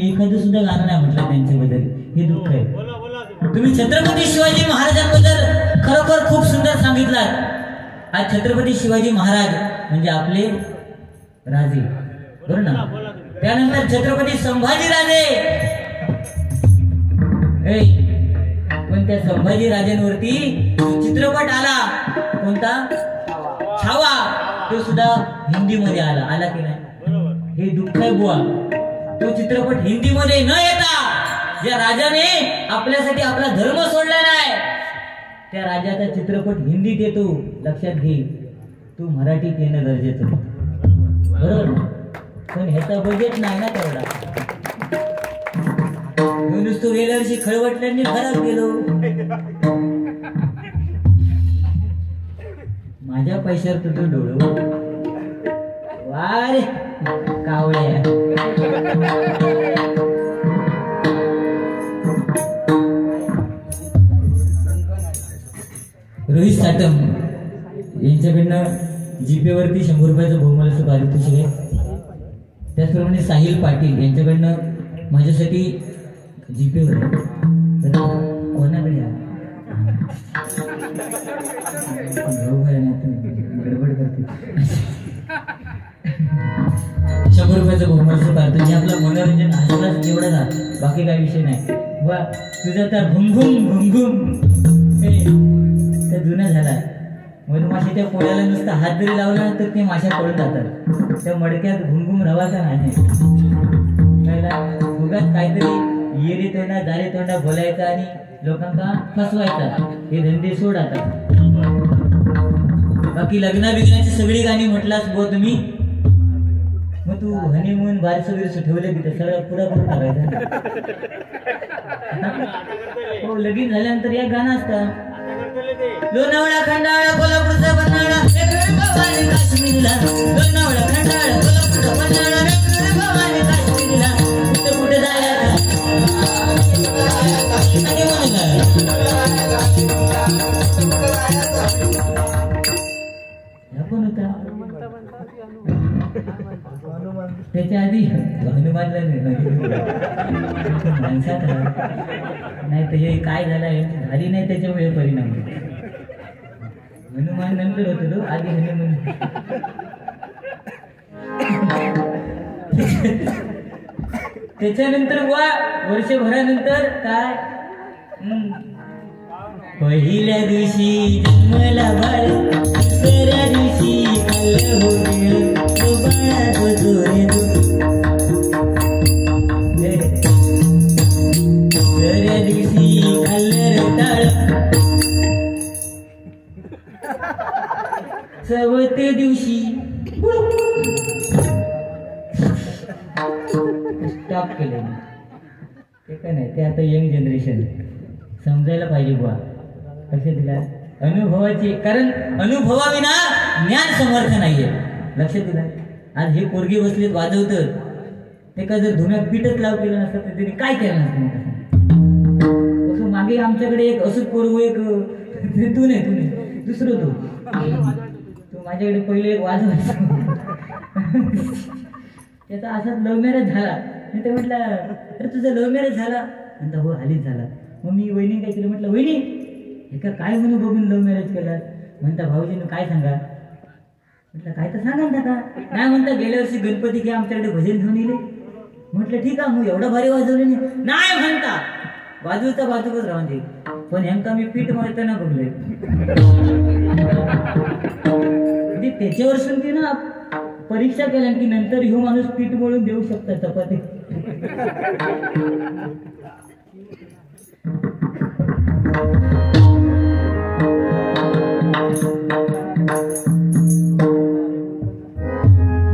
एखादं सुद्धा गाणं नाही म्हटलं त्यांच्याबद्दल. हे दुःख आहे. तुम्ही छत्रपती शिवाजी महाराजांबद्दल खरोखर खूप सुंदर सांगितलं. आज छत्रपती शिवाजी महाराज म्हणजे आपले राजे, बरोबर ना. त्यानंतर छत्रपती संभाजी राजे. पण त्या संभाजी राजांवरती चित्रपट आला कोणता, छावा, तो सुद्धा हिंदी मध्ये आला की नाही. हे दुःख आहे बुवा. तो चित्रपट हिंदी मध्ये न येता ज्या राजाने आपल्यासाठी आपला धर्म सोडला नाही त्या राजाचा चित्रपट हिंदीत येतो. लक्षात घे, तू मराठीत येणं गरजेचं, बरोबर. पण ह्याचा बजेट नाही ना तेवढा. नुसतं गेल्या वर्षी खळवटल्यांनी खराब गेलो. माझ्या पैशावर तुझं डोळं वारे कावळ्या. रोहित साटम यांच्याकडनं जीपे वरती 100 रुपयाचं बहुमूल्य पारितोषिक आहे. त्याचप्रमाणे साहिल पाटील यांच्याकडनं माझ्यासाठी जीपे वर कोणाकडे गडबड करते. 100 रुपयाचं बहुमूल्य पारितोषिक. आपलं मनोरंजन हसलाच एवढं ना, बाकी काही विषय नाही. वा तुझा तर घुमघुम घुमघुम त्या जुना झाला. मधमाशीच्या पोळ्याला नुसतं हात जरी लावला तर ते माशा पळून जातात. त्या मडक्यात घुमघुम रवाचा नाही. उगाच काहीतरी येरी तोंडा दारे तोंडा बोलायचा आणि लोकांना फसवायचा. हे धंदे सोड आता. बाकी लग्ना बिग्नाची सगळी गाणी म्हटलास बो तुम्ही. मग तू हनीमून बारस वगैरे ठेवलं की ते सगळं पुरा करून टाकायचं. हो, लगीन झाल्यानंतर एक गाणं असतं. लोणावळा खंडाळा कोल्हापूरचा पन्हाळा भवानी काश्मीरला. लोणावळा खंडाळा कोल्हापूरचा पन्हाळा भवानी काश्मीरला. कुठे जायला पण होता. त्याच्या आधी हनुमानला माणसात नाही तर हे काय झालं झाली नाही त्याच्यामुळे परिणाम. हनुमान नंतर होतो, आधी हनुमान. त्याच्यानंतर वा वर्षभरानंतर काय, पहिल्या दिवशी जन्मला बाळ, दुसऱ्या दिवशी आलं होईल तो बाळा जोरे दुसऱ्या दिवशी आलं रताळ, चौथ्या दिवशी स्टॉप केलं. ते काय नाही, ते आता यंग जनरेशन समजायला पाहिजे बुवा. लक्ष दिला अनुभवाची, कारण अनुभवाविना ज्ञान समर्थ नाहीये. लक्ष दिला. आज हे पोरगी बसलीत वाजवत, ते का जर धुम्यात पीठच लाव केलं नसतं तर त्यांनी काय केलं नसतं. असं मागे आमच्याकडे एक असं पोरगू, एक तू नाही दुसरं तो माझ्याकडे पहिले एक वाजवायचा. त्याचा असाच लव्ह मॅरेज झाला. मी ते म्हटलं अरे तुझा लव्ह मॅरेज झाला? म्हणता हो हालीच झाला. मग मी वहिनी काय केलं, म्हटलं वहिनी हे का काय म्हणून बघून लव्ह मॅरेज केला? म्हणता भाऊजीनं काय सांगा. म्हटलं काय तर सांगा ना का. नाही म्हणता गेल्या वर्षी गणपती घ्या आमच्याकडे भजन घेऊन येले. म्हटलं ठीक आहे, मग एवढं भारी वाजवले नाही म्हणता. बाजूचा बाजूच राहून दे, पण ह्यांका मी पीठ मळताना बघलोय. म्हणजे त्याच्यावर ती ना परीक्षा केल्या की नंतर ह्यो माणूस पीठ मळून देऊ शकता चपाती.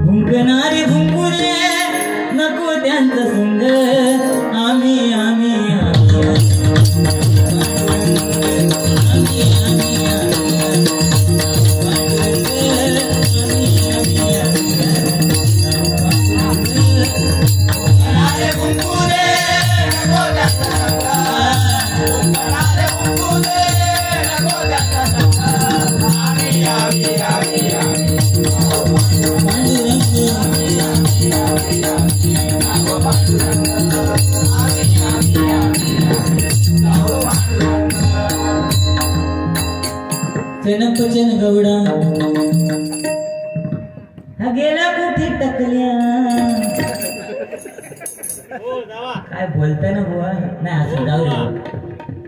भुंकणारे भुंकुरे नको त्यांचा संग, आम्ही आम्ही Hare हा गेला कुठे टकल्या काय बोलताय ना बुवा नाही असं जाऊ दे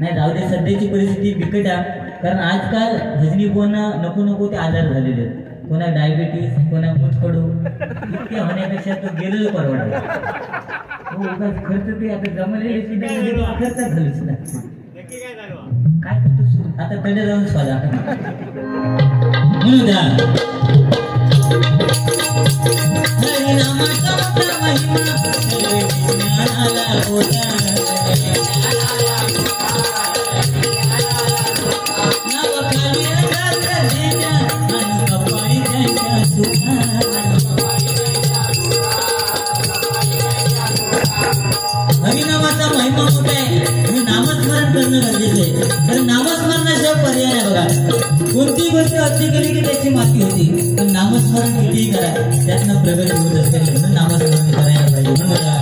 नाही जाऊ दे सध्याची परिस्थिती बिकट आहे कारण आजकाल भजनी बुवांना नको नको ते आजार झालेले आहेत कोणा डायबिटीस कोणा मुतखडू इतके होण्यापेक्षा तो गेलेलो परवडा हो उगाच खर्च ते आता जमलेले सुद्धा खर्च झालेच ना काय करतो आता कडे जाऊन स्वादा म्हणून द्या हरिनामाचा मोठा महिमा ज्ञानाला होता नावाखाली रात्र देजा आणि कपाळी त्यांच्या सुखा हरिनामाचा महिमा मोठा आहे म्हणून नामस्मरण करणं गरजेचं आहे कारण नामस्मरणाशिवाय पर्याय नाही बघा कोणती गोष्ट अशी केली की त्याची माती होती पण नामस्मरण कितीही करा त्यातनं प्रगती होत असते म्हणून नामस्मरण करायला पाहिजे म्हणून बघा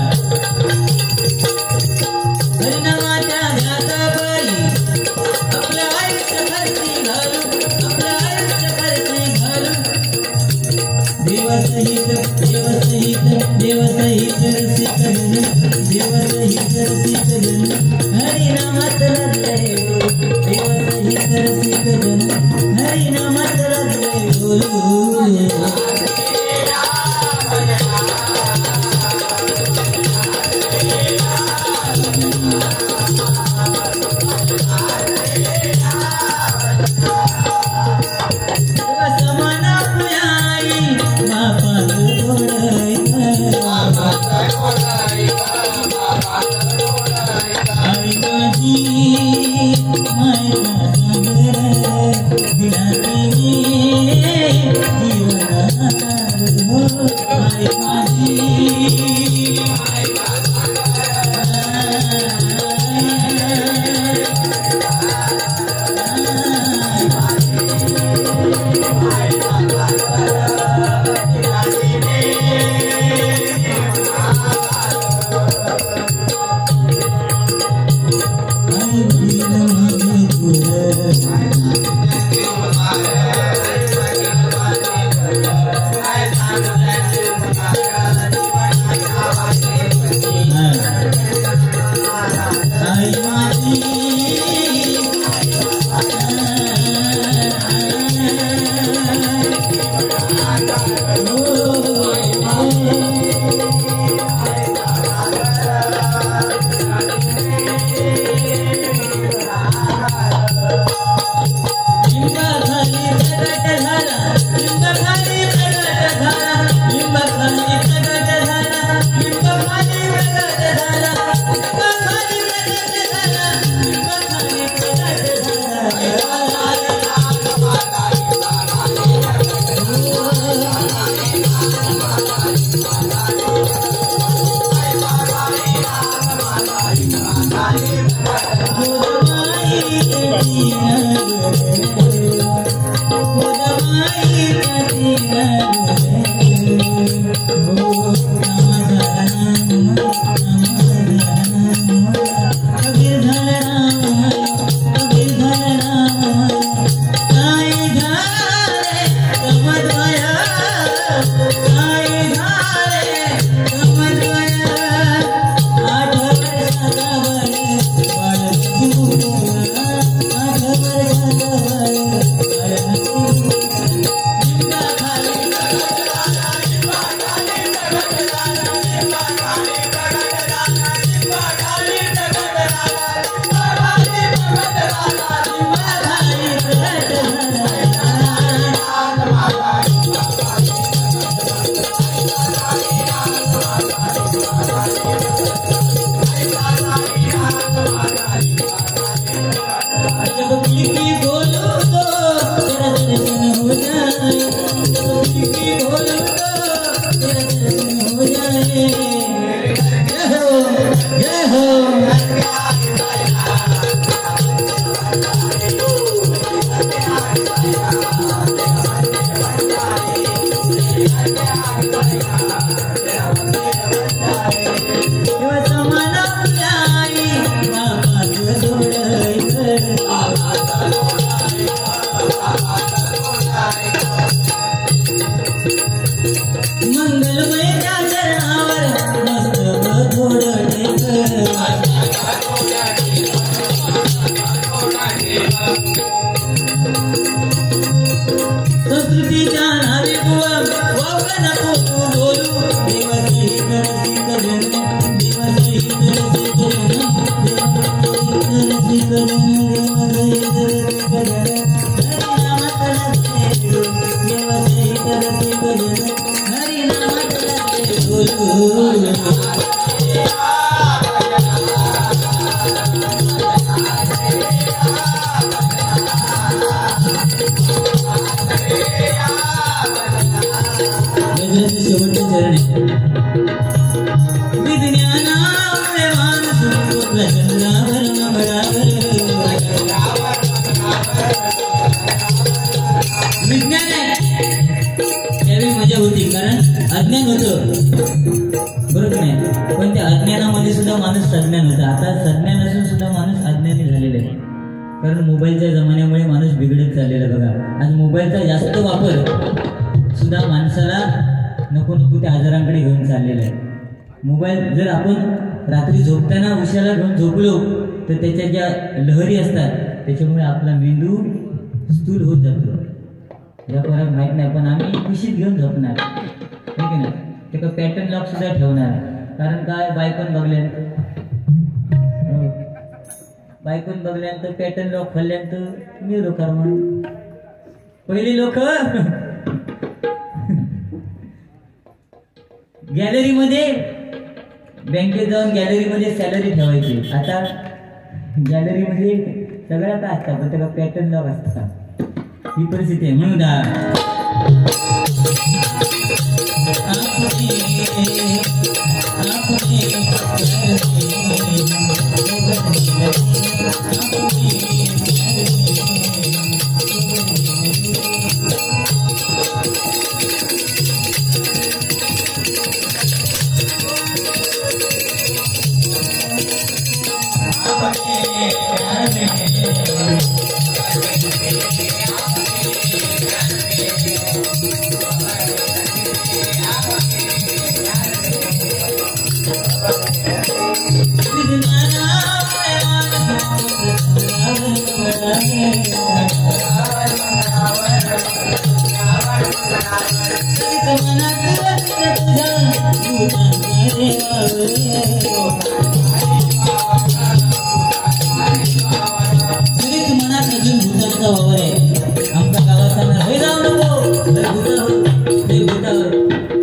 हरिनामाच्या ध्यासाबाई आपलं आयुष्य खर्ची घालू आपलं आयुष्य खर्ची घालू देवसहित देवसहित देवसहित रसिक देवसहित रसिक हरिनामात रचले देवसहित रसिक हरिनामात रचले बोलू मंगलमय त्या चरणावर मस्तक थोडं टेक संस्कृतीच्या नावे बुवा वावग नको तू बोलू देवासहित रसी करण देवासहित रसी करण देवासहित रसी करण हरिनामात रसी देवासहित रसी करण हरिनामात रसी बोलू शेवटचे चरण आहे विज्ञानामुळे माणूस प्रचंडावर मंगळावर विज्ञान आहे त्यावेळी मजा होती कारण अज्ञान होतं बरोबर नाही पण त्या अज्ञानामध्ये सुद्धा माणूस सज्ञान होता आता सज्ञान असून सुद्धा माणूस अज्ञानी झालेला आहे कारण मोबाईलच्या जमान्यामुळे माणूस बिघडत चाललेला बघा आज मोबाईलचा जास्त वापर सुद्धा माणसाला नको नको त्या आजारांकडे घेऊन चाललेला आहे मोबाईल जर आपण रात्री झोपताना उशाला घेऊन झोपलो तर त्याच्या ज्या लहरी असतात त्याच्यामुळे आपला मेंदू स्थूल होत जातो या फरक माहीत नाही पण आम्ही खुशीत घेऊन झोपणार ठीक आहे ना ते का पॅटर्न लॉक सुद्धा ठेवणार कारण काय बायकोन बघल्यानंतर पॅटर्न लॉक खाल्ल्यानंतर मी रोकार म्हणून पहिली लोक गॅलरीमध्ये बँकेत जाऊन गॅलरीमध्ये सॅलरी ठेवायची आता गॅलरीमध्ये सगळ्या काय असतात पण त्याला पॅटर्न लॉक असतात ही परिस्थिती आहे म्हणून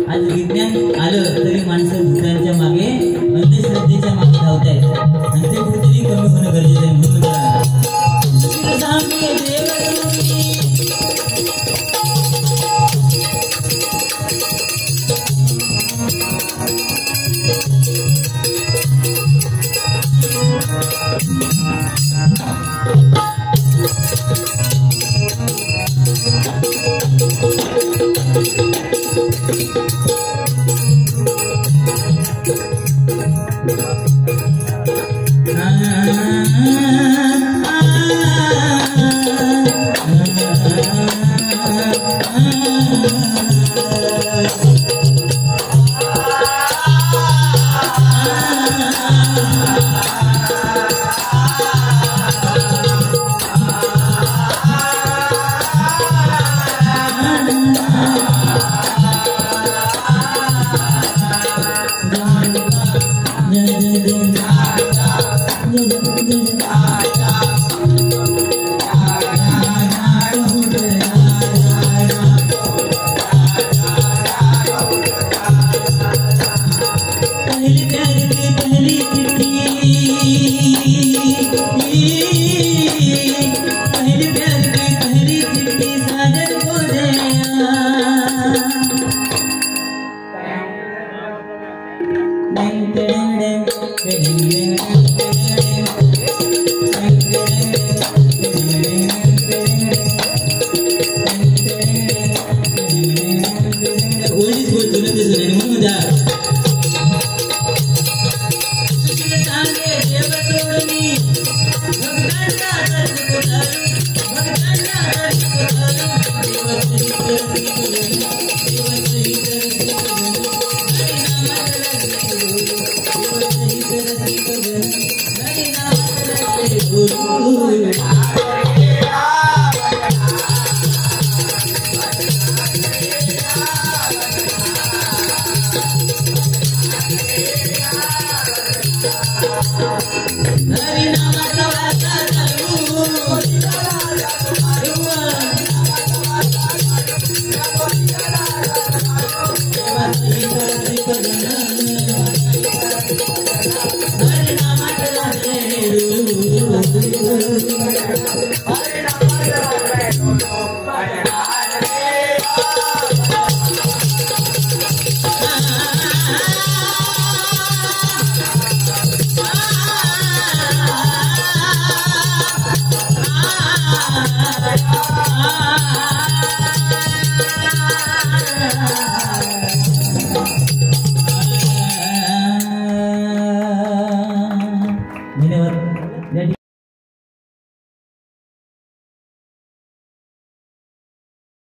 आज विज्ञान आलं तरी माणसं भूतांच्या मागे अंधश्रद्धेच्या मागे धावत आहेत आणि ते कुठेतरी कमी होणं गरजेचं आहे म्हणून ओल्ड इज गोल्ड जुनं ते जुनं म्हणून